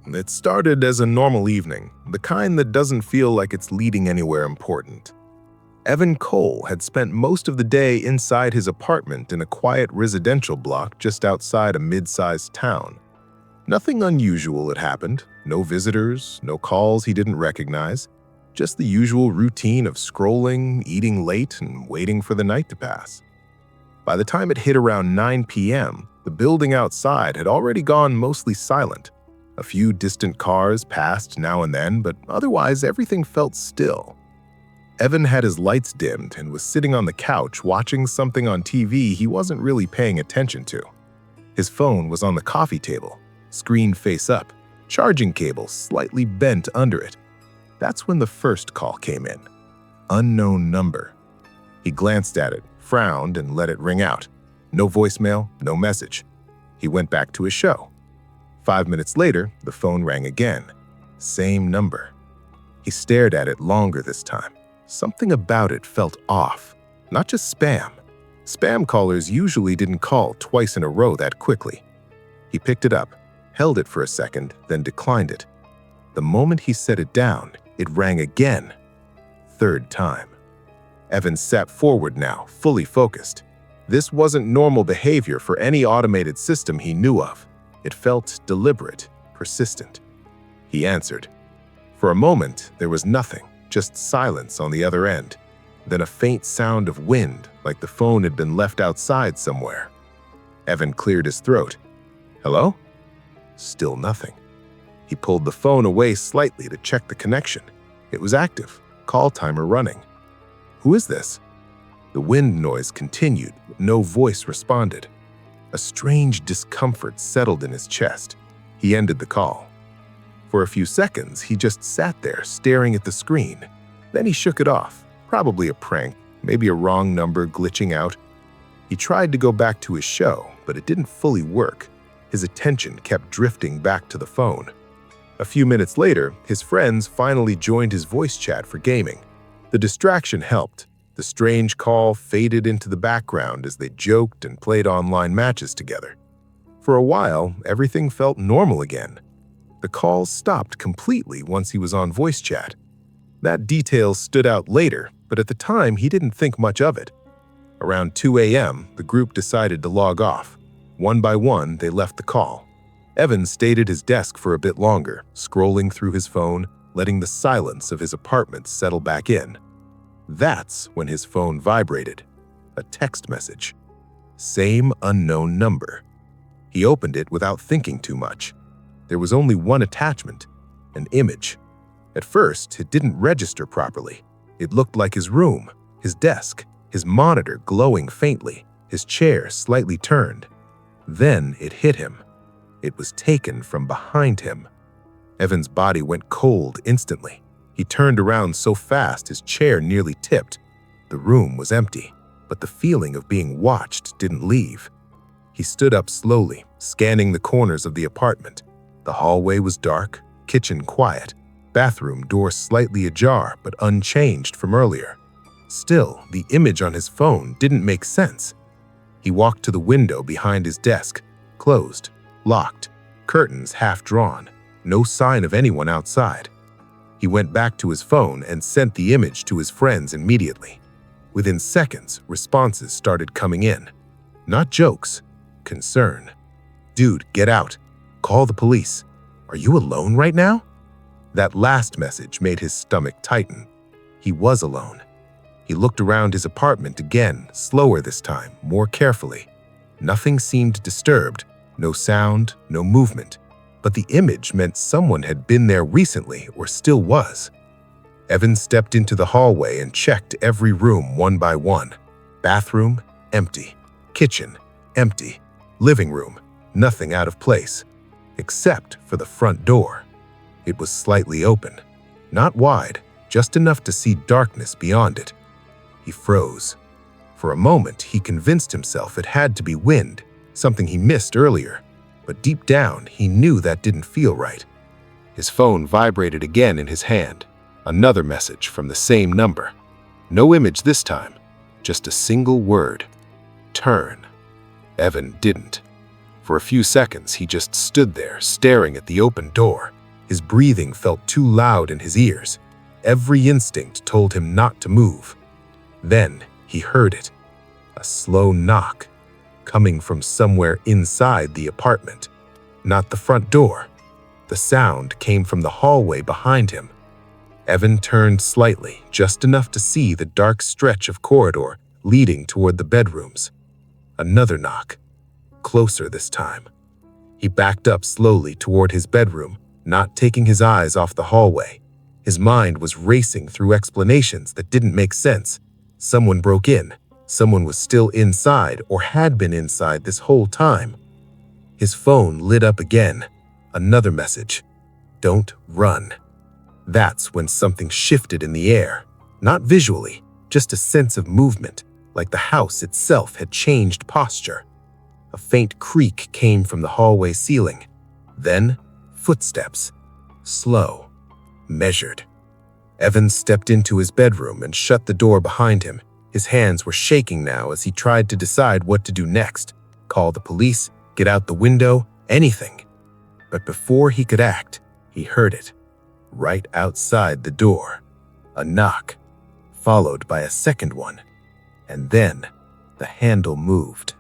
It started as a normal evening, the kind that doesn't feel like it's leading anywhere important. Evan Cole had spent most of the day inside his apartment in a quiet residential block just outside a mid-sized town. Nothing unusual had happened, no visitors, no calls he didn't recognize, just the usual routine of scrolling, eating late, and waiting for the night to pass. By the time it hit around 9 p.m., the building outside had already gone mostly silent. A few distant cars passed now and then, but otherwise everything felt still. Evan had his lights dimmed and was sitting on the couch watching something on TV he wasn't really paying attention to. His phone was on the coffee table, screen face up, charging cable slightly bent under it. That's when the first call came in. Unknown number. He glanced at it, frowned, and let it ring out. No voicemail, no message. He went back to his show. 5 minutes later, the phone rang again. Same number. He stared at it longer this time. Something about it felt off. Not just spam. Spam callers usually didn't call twice in a row that quickly. He picked it up, held it for a second, then declined it. The moment he set it down, it rang again. Third time. Evan sat forward now, fully focused. This wasn't normal behavior for any automated system he knew of. It felt deliberate, persistent. He answered. For a moment, there was nothing, just silence on the other end. Then a faint sound of wind, like the phone had been left outside somewhere. Evan cleared his throat. Hello? Still nothing. He pulled the phone away slightly to check the connection. It was active, call timer running. Who is this? The wind noise continued, but no voice responded. A strange discomfort settled in his chest. He ended the call. For a few seconds, he just sat there staring at the screen. Then he shook it off. Probably a prank, maybe a wrong number glitching out. He tried to go back to his show, but it didn't fully work. His attention kept drifting back to the phone. A few minutes later, his friends finally joined his voice chat for gaming. The distraction helped. The strange call faded into the background as they joked and played online matches together. For a while, everything felt normal again. The calls stopped completely once he was on voice chat. That detail stood out later, but at the time he didn't think much of it. Around 2 a.m., the group decided to log off. One by one, they left the call. Evan stayed at his desk for a bit longer, scrolling through his phone, letting the silence of his apartment settle back in. That's when his phone vibrated. A text message. Same unknown number. He opened it without thinking too much. There was only one attachment, an image. At first, it didn't register properly. It looked like his room, his desk, his monitor glowing faintly, his chair slightly turned. Then it hit him. It was taken from behind him. Evan's body went cold instantly. He turned around so fast his chair nearly tipped. The room was empty, but the feeling of being watched didn't leave. He stood up slowly, scanning the corners of the apartment. The hallway was dark, kitchen quiet, bathroom door slightly ajar but unchanged from earlier. Still, the image on his phone didn't make sense. He walked to the window behind his desk, closed, locked, curtains half drawn, no sign of anyone outside. He went back to his phone and sent the image to his friends immediately. Within seconds, responses started coming in. Not jokes, concern. Dude, get out. Call the police. Are you alone right now? That last message made his stomach tighten. He was alone. He looked around his apartment again, slower this time, more carefully. Nothing seemed disturbed, no sound, no movement. But the image meant someone had been there recently or still was. Evan stepped into the hallway and checked every room one by one. Bathroom, empty. Kitchen, empty. Living room, nothing out of place. Except for the front door. It was slightly open. Not wide, just enough to see darkness beyond it. He froze. For a moment, he convinced himself it had to be wind, something he missed earlier. But deep down, he knew that didn't feel right. His phone vibrated again in his hand. Another message from the same number. No image this time, just a single word. Turn. Evan didn't. For a few seconds, he just stood there, staring at the open door. His breathing felt too loud in his ears. Every instinct told him not to move. Then he heard it. A slow knock, coming from somewhere inside the apartment. Not the front door. The sound came from the hallway behind him. Evan turned slightly, just enough to see the dark stretch of corridor leading toward the bedrooms. Another knock. Closer this time. He backed up slowly toward his bedroom, not taking his eyes off the hallway. His mind was racing through explanations that didn't make sense. Someone broke in. Someone was still inside or had been inside this whole time. His phone lit up again. Another message. Don't run. That's when something shifted in the air. Not visually, just a sense of movement, like the house itself had changed posture. A faint creak came from the hallway ceiling. Then, footsteps. Slow. Measured. Evan stepped into his bedroom and shut the door behind him. His hands were shaking now as he tried to decide what to do next. Call the police, get out the window, anything. But before he could act, he heard it. Right outside the door. A knock, followed by a second one. And then, the handle moved.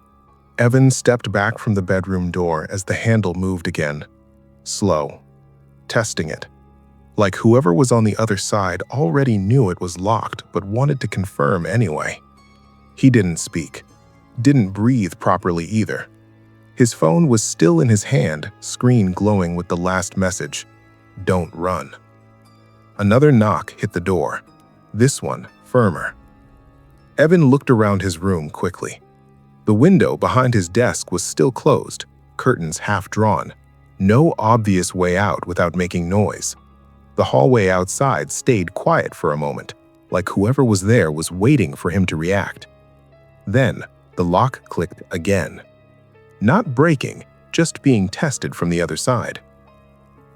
Evan stepped back from the bedroom door as the handle moved again. Slow. Testing it. Like whoever was on the other side already knew it was locked but wanted to confirm anyway. He didn't speak. Didn't breathe properly either. His phone was still in his hand, screen glowing with the last message. Don't run. Another knock hit the door. This one firmer. Evan looked around his room quickly. The window behind his desk was still closed, curtains half drawn. No obvious way out without making noise. The hallway outside stayed quiet for a moment, like whoever was there was waiting for him to react. Then, the lock clicked again. Not breaking, just being tested from the other side.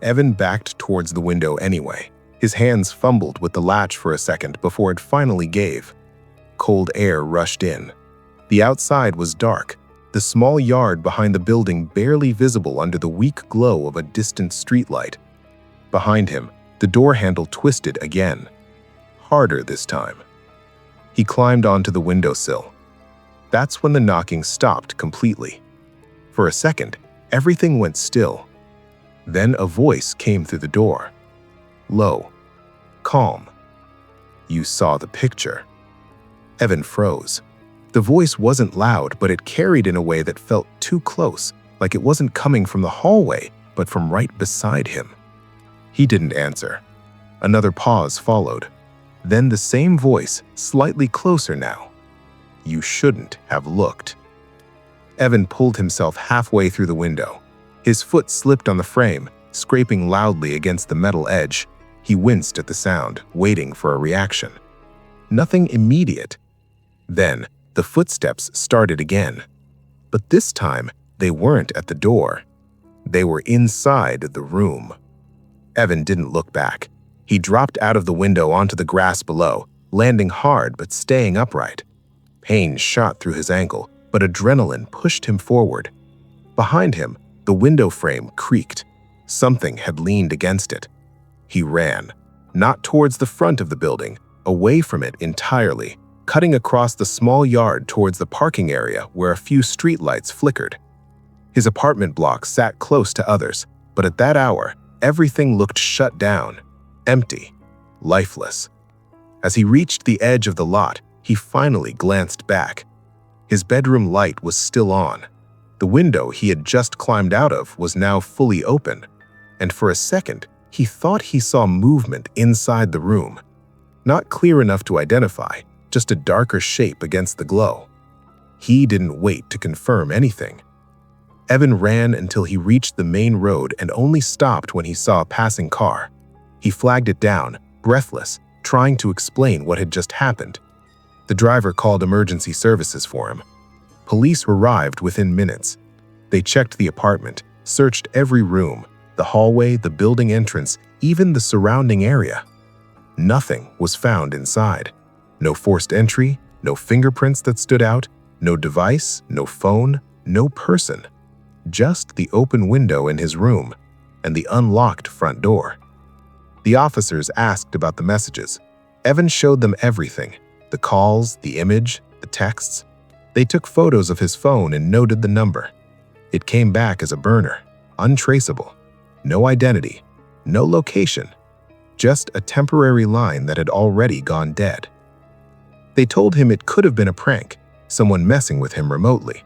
Evan backed towards the window anyway. His hands fumbled with the latch for a second before it finally gave. Cold air rushed in. The outside was dark, the small yard behind the building barely visible under the weak glow of a distant streetlight. Behind him, the door handle twisted again. Harder this time. He climbed onto the windowsill. That's when the knocking stopped completely. For a second, everything went still. Then a voice came through the door. Low. Calm. You saw the picture. Evan froze. The voice wasn't loud, but it carried in a way that felt too close, like it wasn't coming from the hallway, but from right beside him. He didn't answer. Another pause followed. Then the same voice, slightly closer now. You shouldn't have looked. Evan pulled himself halfway through the window. His foot slipped on the frame, scraping loudly against the metal edge. He winced at the sound, waiting for a reaction. Nothing immediate. Then, the footsteps started again. But this time, they weren't at the door. They were inside the room. Evan didn't look back. He dropped out of the window onto the grass below, landing hard but staying upright. Pain shot through his ankle, but adrenaline pushed him forward. Behind him, the window frame creaked. Something had leaned against it. He ran, not towards the front of the building, away from it entirely, cutting across the small yard towards the parking area where a few streetlights flickered. His apartment block sat close to others, but at that hour, everything looked shut down, empty, lifeless. As he reached the edge of the lot, he finally glanced back. His bedroom light was still on. The window he had just climbed out of was now fully open, and for a second, he thought he saw movement inside the room. Not clear enough to identify, just a darker shape against the glow. He didn't wait to confirm anything. Evan ran until he reached the main road and only stopped when he saw a passing car. He flagged it down, breathless, trying to explain what had just happened. The driver called emergency services for him. Police arrived within minutes. They checked the apartment, searched every room, the hallway, the building entrance, even the surrounding area. Nothing was found inside. No forced entry, no fingerprints that stood out, no device, no phone, no person. just the open window in his room and the unlocked front door. The officers asked about the messages. Evan showed them everything: the calls, the image, the texts. They took photos of his phone and noted the number. It came back as a burner, untraceable, no identity, no location, just a temporary line that had already gone dead. They told him it could have been a prank, someone messing with him remotely,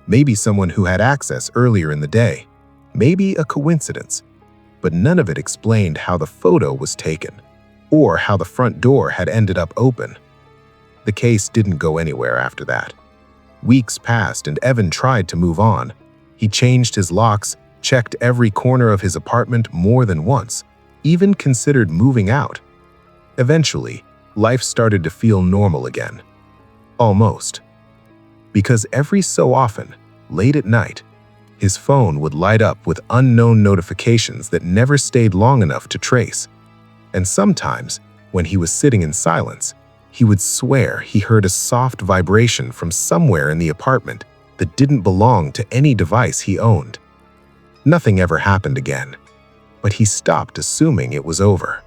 maybe someone who had access earlier in the day, maybe a coincidence, but none of it explained how the photo was taken or how the front door had ended up open. The case didn't go anywhere after that. Weeks passed and Evan tried to move on. He changed his locks, checked every corner of his apartment more than once, even considered moving out. Eventually, life started to feel normal again. Almost. Because every so often, late at night, his phone would light up with unknown notifications that never stayed long enough to trace. And sometimes, when he was sitting in silence, he would swear he heard a soft vibration from somewhere in the apartment that didn't belong to any device he owned. Nothing ever happened again, but he stopped assuming it was over.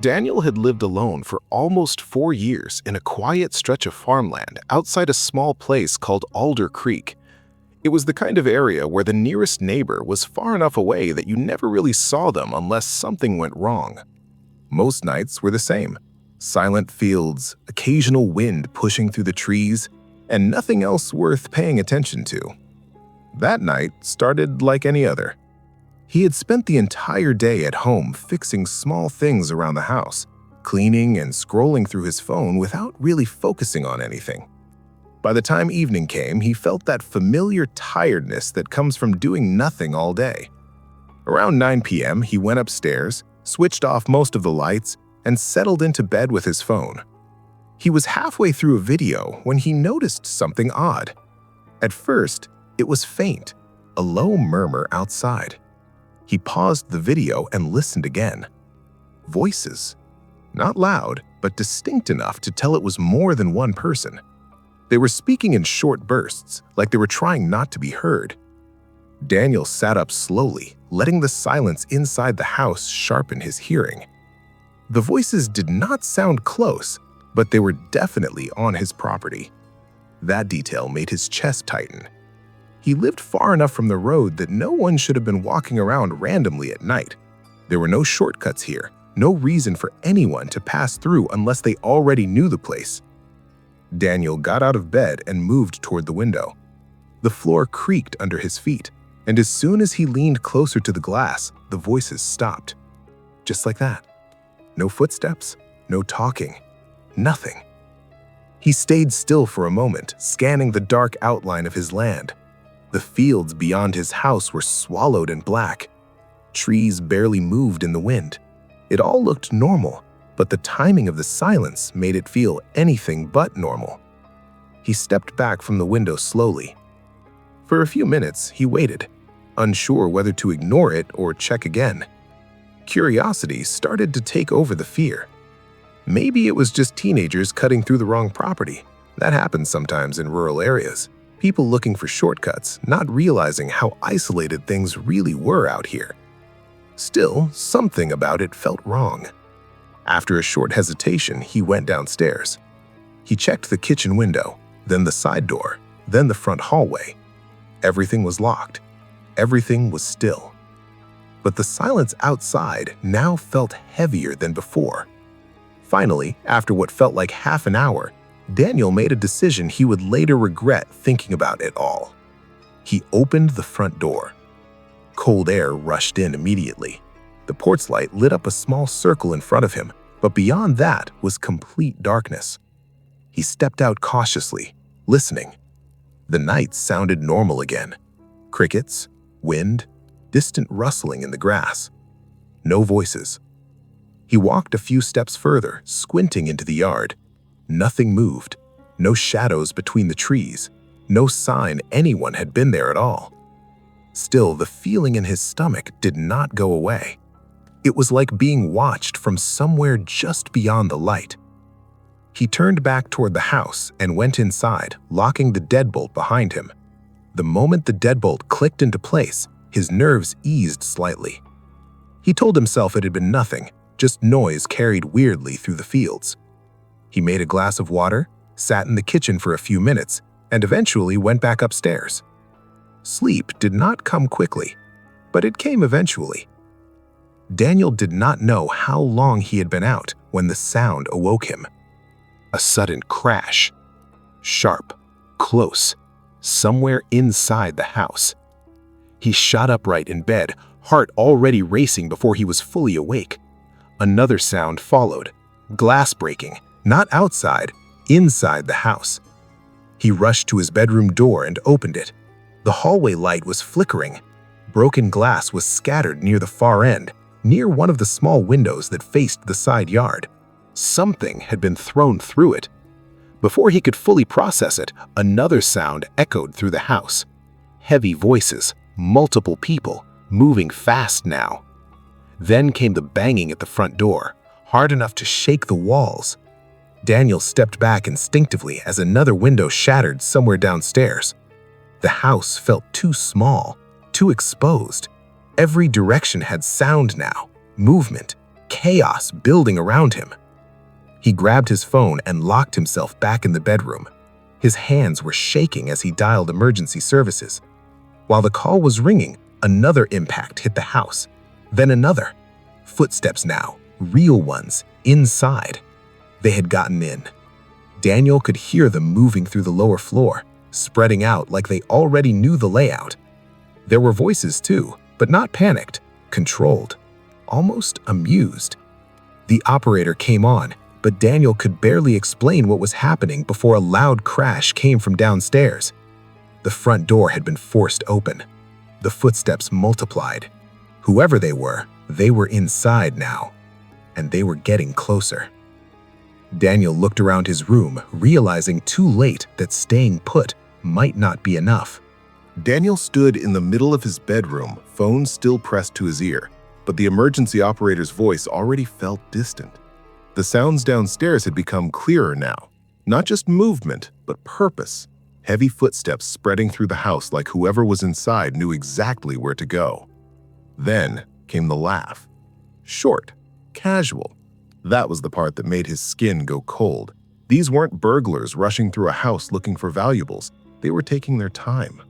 Daniel had lived alone for almost 4 years in a quiet stretch of farmland outside a small place called Alder Creek. It was the kind of area where the nearest neighbor was far enough away that you never really saw them unless something went wrong. Most nights were the same: silent fields, occasional wind pushing through the trees, and nothing else worth paying attention to. That night started like any other. He had spent the entire day at home fixing small things around the house, cleaning and scrolling through his phone without really focusing on anything. By the time evening came, he felt that familiar tiredness that comes from doing nothing all day. Around 9 p.m., he went upstairs, switched off most of the lights, and settled into bed with his phone. He was halfway through a video when he noticed something odd. At first, it was faint, a low murmur outside. He paused the video and listened again. Voices. Not loud, but distinct enough to tell it was more than one person. They were speaking in short bursts, like they were trying not to be heard. Daniel sat up slowly, letting the silence inside the house sharpen his hearing. The voices did not sound close, but they were definitely on his property. That detail made his chest tighten. He lived far enough from the road that no one should have been walking around randomly at night. There were no shortcuts here, no reason for anyone to pass through unless they already knew the place. Daniel got out of bed and moved toward the window. The floor creaked under his feet, and as soon as he leaned closer to the glass, the voices stopped. Just like that. No footsteps, no talking, nothing. He stayed still for a moment, scanning the dark outline of his land. The fields beyond his house were swallowed in black. Trees barely moved in the wind. It all looked normal, but the timing of the silence made it feel anything but normal. He stepped back from the window slowly. For a few minutes, he waited, unsure whether to ignore it or check again. Curiosity started to take over the fear. Maybe it was just teenagers cutting through the wrong property. That happens sometimes in rural areas. People looking for shortcuts, not realizing how isolated things really were out here. Still, something about it felt wrong. After a short hesitation, he went downstairs. He checked the kitchen window, then the side door, then the front hallway. Everything was locked. Everything was still. But the silence outside now felt heavier than before. Finally, after what felt like half an hour, Daniel made a decision he would later regret thinking about it all. He opened the front door. Cold air rushed in immediately. The porch light lit up a small circle in front of him, but beyond that was complete darkness. He stepped out cautiously, listening. The night sounded normal again. Crickets, wind, distant rustling in the grass. No voices. He walked a few steps further, squinting into the yard. Nothing moved, no shadows between the trees, no sign anyone had been there at all. Still, the feeling in his stomach did not go away. It was like being watched from somewhere just beyond the light. He turned back toward the house and went inside, locking the deadbolt behind him. The moment the deadbolt clicked into place, his nerves eased slightly. He told himself it had been nothing, just noise carried weirdly through the fields. He made a glass of water, sat in the kitchen for a few minutes, and eventually went back upstairs. Sleep did not come quickly, but it came eventually. Daniel did not know how long he had been out when the sound awoke him. A sudden crash. Sharp, close, somewhere inside the house. He shot upright in bed, heart already racing before he was fully awake. Another sound followed, glass breaking, not outside, inside the house. He rushed to his bedroom door and opened it. The hallway light was flickering. Broken glass was scattered near the far end, near one of the small windows that faced the side yard. Something had been thrown through it. Before he could fully process it, another sound echoed through the house. Heavy voices, multiple people, moving fast now. Then came the banging at the front door, hard enough to shake the walls. Daniel stepped back instinctively as another window shattered somewhere downstairs. The house felt too small, too exposed. Every direction had sound now, movement, chaos building around him. He grabbed his phone and locked himself back in the bedroom. His hands were shaking as he dialed emergency services. While the call was ringing, another impact hit the house. Then another. Footsteps now, real ones, inside. They had gotten in. Daniel could hear them moving through the lower floor, spreading out like they already knew the layout. There were voices too, but not panicked, controlled, almost amused. The operator came on, but Daniel could barely explain what was happening before a loud crash came from downstairs. The front door had been forced open. The footsteps multiplied. Whoever they were inside now, and they were getting closer. Daniel looked around his room, realizing too late that staying put might not be enough. Daniel stood in the middle of his bedroom, phone still pressed to his ear, but the emergency operator's voice already felt distant. The sounds downstairs had become clearer now. Not just movement, but purpose. Heavy footsteps spreading through the house like whoever was inside knew exactly where to go. Then came the laugh. Short, casual. That was the part that made his skin go cold. These weren't burglars rushing through a house looking for valuables. They were taking their time.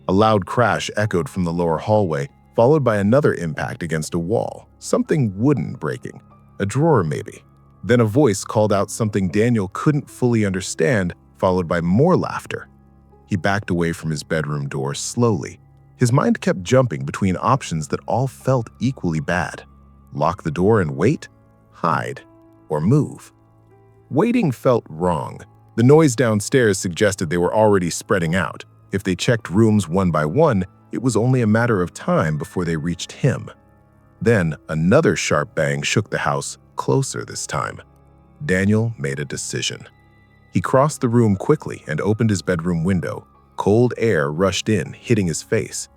A loud crash echoed from the lower hallway, followed by another impact against a wall, something wooden breaking, a drawer maybe. Then a voice called out something Daniel couldn't fully understand, followed by more laughter. He backed away from his bedroom door slowly. His mind kept jumping between options that all felt equally bad. Lock the door and wait, hide, or move. Waiting felt wrong. The noise downstairs suggested they were already spreading out. If they checked rooms one by one, it was only a matter of time before they reached him. Then another sharp bang shook the house, closer this time. Daniel made a decision. He crossed the room quickly and opened his bedroom window. Cold air rushed in, hitting his face.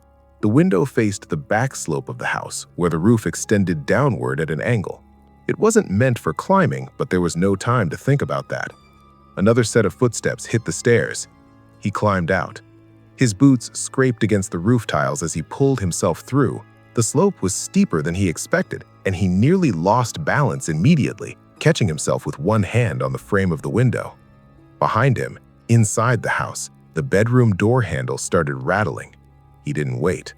The window faced the back slope of the house, where the roof extended downward at an angle. It wasn't meant for climbing, but there was no time to think about that. Another set of footsteps hit the stairs. He climbed out. His boots scraped against the roof tiles as he pulled himself through. The slope was steeper than he expected, and he nearly lost balance immediately, catching himself with one hand on the frame of the window. Behind him, inside the house, the bedroom door handle started rattling. He didn't wait.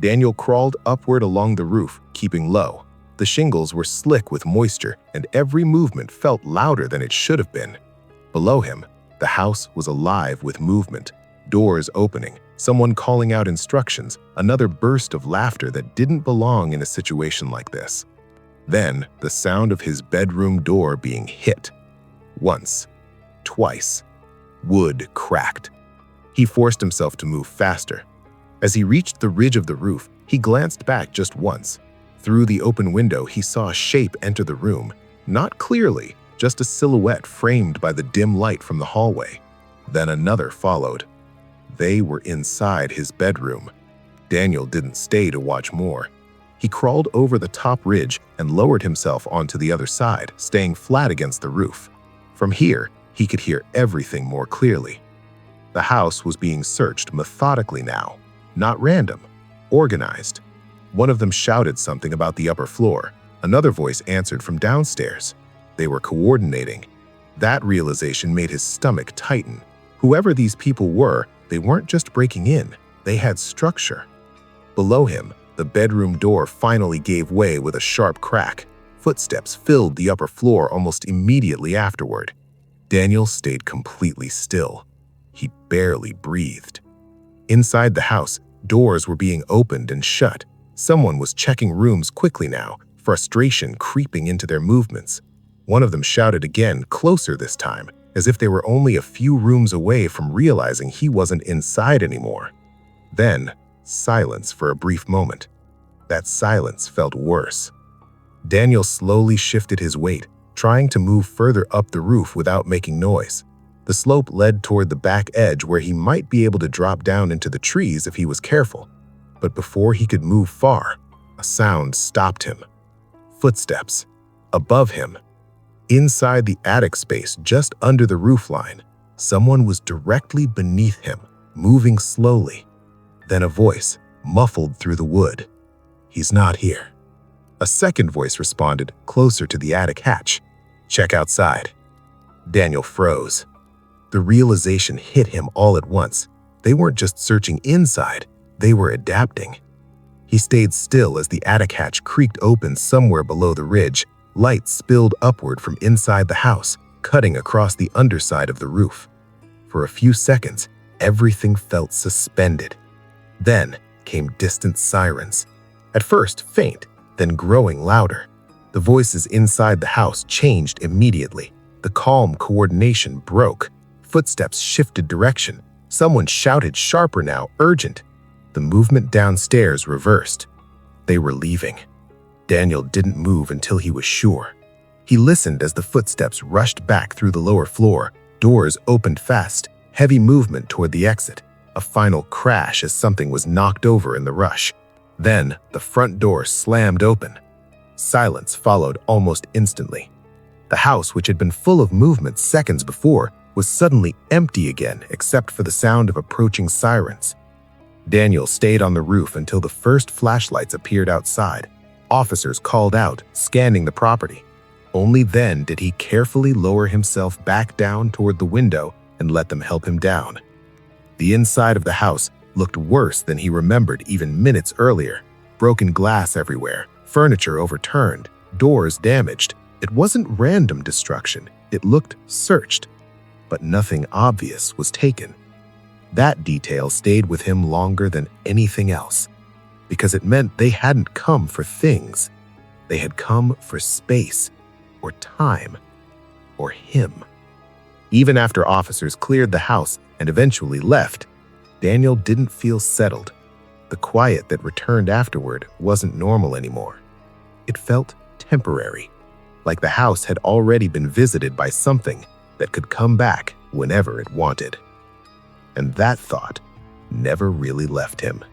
Daniel crawled upward along the roof, keeping low. The shingles were slick with moisture, and every movement felt louder than it should have been. Below him, the house was alive with movement. Doors opening, someone calling out instructions, another burst of laughter that didn't belong in a situation like this. Then, the sound of his bedroom door being hit. Once. Twice. Wood cracked. He forced himself to move faster. As he reached the ridge of the roof, he glanced back just once. Through the open window, he saw a shape enter the room. Not clearly, just a silhouette framed by the dim light from the hallway. Then another followed. They were inside his bedroom. Daniel didn't stay to watch more. He crawled over the top ridge and lowered himself onto the other side, staying flat against the roof. From here, he could hear everything more clearly. The house was being searched methodically now, not random, organized. One of them shouted something about the upper floor. Another voice answered from downstairs. They were coordinating. That realization made his stomach tighten. Whoever these people were, they weren't just breaking in, they had structure. Below him, the bedroom door finally gave way with a sharp crack. Footsteps filled the upper floor almost immediately afterward. Daniel stayed completely still. He barely breathed. Inside the house, doors were being opened and shut. Someone was checking rooms quickly now, frustration creeping into their movements. One of them shouted again, closer this time, as if they were only a few rooms away from realizing he wasn't inside anymore. Then, silence for a brief moment. That silence felt worse. Daniel slowly shifted his weight, trying to move further up the roof without making noise. The slope led toward the back edge where he might be able to drop down into the trees if he was careful. But before he could move far, a sound stopped him. Footsteps. Above him. Inside the attic space just under the roofline, someone was directly beneath him, moving slowly. Then a voice, muffled through the wood. "He's not here." A second voice responded, closer to the attic hatch. "Check outside." Daniel froze. The realization hit him all at once. They weren't just searching inside, they were adapting. He stayed still as the attic hatch creaked open somewhere below the ridge. Light spilled upward from inside the house, cutting across the underside of the roof. For a few seconds, everything felt suspended. Then came distant sirens. At first faint, then growing louder. The voices inside the house changed immediately. The calm coordination broke. Footsteps shifted direction. Someone shouted sharper now, urgent. The movement downstairs reversed. They were leaving. Daniel didn't move until he was sure. He listened as the footsteps rushed back through the lower floor. Doors opened fast, heavy movement toward the exit. A final crash as something was knocked over in the rush. Then, the front door slammed open. Silence followed almost instantly. The house, which had been full of movement seconds before, was suddenly empty again except for the sound of approaching sirens. Daniel stayed on the roof until the first flashlights appeared outside. Officers called out, scanning the property. Only then did he carefully lower himself back down toward the window and let them help him down. The inside of the house looked worse than he remembered even minutes earlier. Broken glass everywhere, furniture overturned, doors damaged. It wasn't random destruction, it looked searched. But nothing obvious was taken. That detail stayed with him longer than anything else, because it meant they hadn't come for things. They had come for space, or time, or him. Even after officers cleared the house and eventually left, Daniel didn't feel settled. The quiet that returned afterward wasn't normal anymore. It felt temporary, like the house had already been visited by something that could come back whenever it wanted. And that thought never really left him.